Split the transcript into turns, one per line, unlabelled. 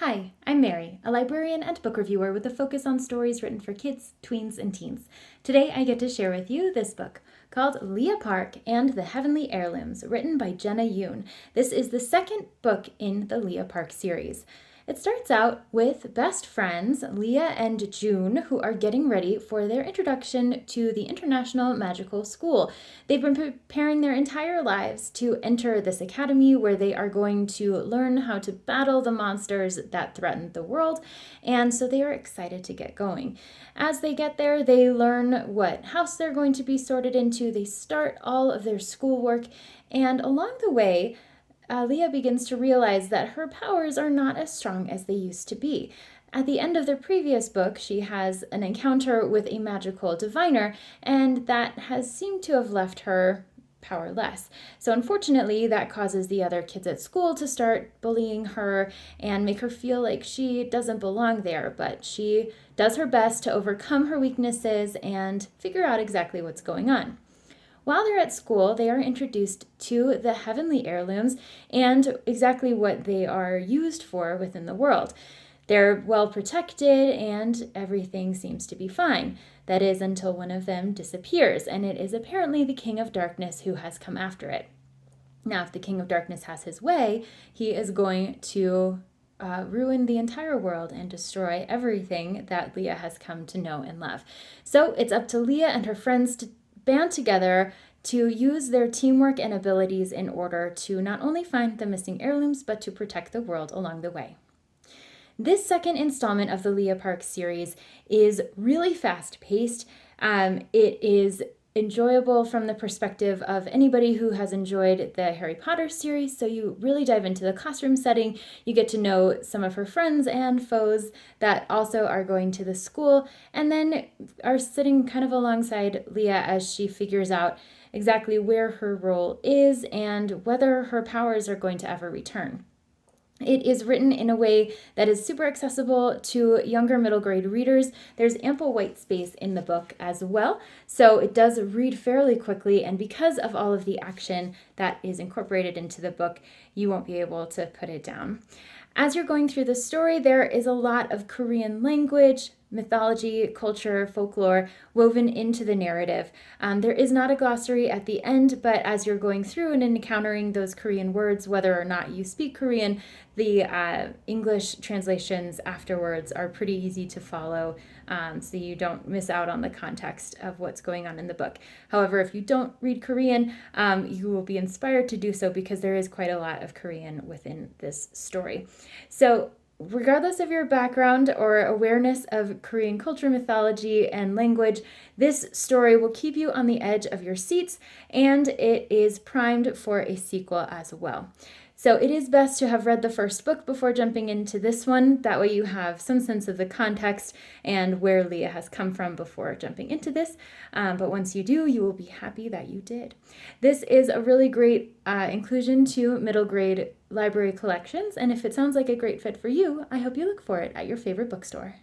Hi, I'm Mary, a librarian and book reviewer with a focus on stories written for kids, tweens, and teens. Today I get to share with you this book called Leah Park and the Heavenly Heirlooms, written by Jenna Yoon. This is the second book in the Leah Park series. It starts out with best friends Leah and June, who are getting ready for their introduction to the International Magical School. They've been preparing their entire lives to enter this academy where they are going to learn how to battle the monsters that threaten the world, and so they are excited to get going. As they get there, they learn what house they're going to be sorted into, they start all of their schoolwork, and along the way, Leah begins to realize that her powers are not as strong as they used to be. At the end of the previous book, she has an encounter with a magical diviner, and that has seemed to have left her powerless. So unfortunately, that causes the other kids at school to start bullying her and make her feel like she doesn't belong there, but she does her best to overcome her weaknesses and figure out exactly what's going on. While they're at school, they are introduced to the heavenly heirlooms and exactly what they are used for within the world. They're well protected and everything seems to be fine. That is until one of them disappears, and it is apparently the King of Darkness who has come after it. Now, if the King of Darkness has his way, he is going to ruin the entire world and destroy everything that Leah has come to know and love. So it's up to Leah and her friends to band together to use their teamwork and abilities in order to not only find the missing heirlooms, but to protect the world along the way. This second installment of the Leah Park series is really fast-paced. It is enjoyable from the perspective of anybody who has enjoyed the Harry Potter series, so you really dive into the classroom setting. You get to know some of her friends and foes that also are going to the school, and then are sitting kind of alongside Leah as she figures out exactly where her role is and whether her powers are going to ever return. It is written in a way that is super accessible to younger middle grade readers. There's ample white space in the book as well, so it does read fairly quickly, and because of all of the action that is incorporated into the book, you won't be able to put it down. As you're going through the story, there is a lot of Korean language, mythology, culture, folklore woven into the narrative. There is not a glossary at the end, but as you're going through and encountering those Korean words, whether or not you speak Korean, the English translations afterwards are pretty easy to follow, so you don't miss out on the context of what's going on in the book. However, if you don't read Korean, you will be inspired to do so because there is quite a lot of Korean within this story. So regardless of your background or awareness of Korean culture, mythology, and language, this story will keep you on the edge of your seats, and it is primed for a sequel as well. So it is best to have read the first book before jumping into this one. That way you have some sense of the context and where Leah has come from before jumping into this. But once you do, you will be happy that you did. This is a really great inclusion to middle grade library collections, and if it sounds like a great fit for you, I hope you look for it at your favorite bookstore.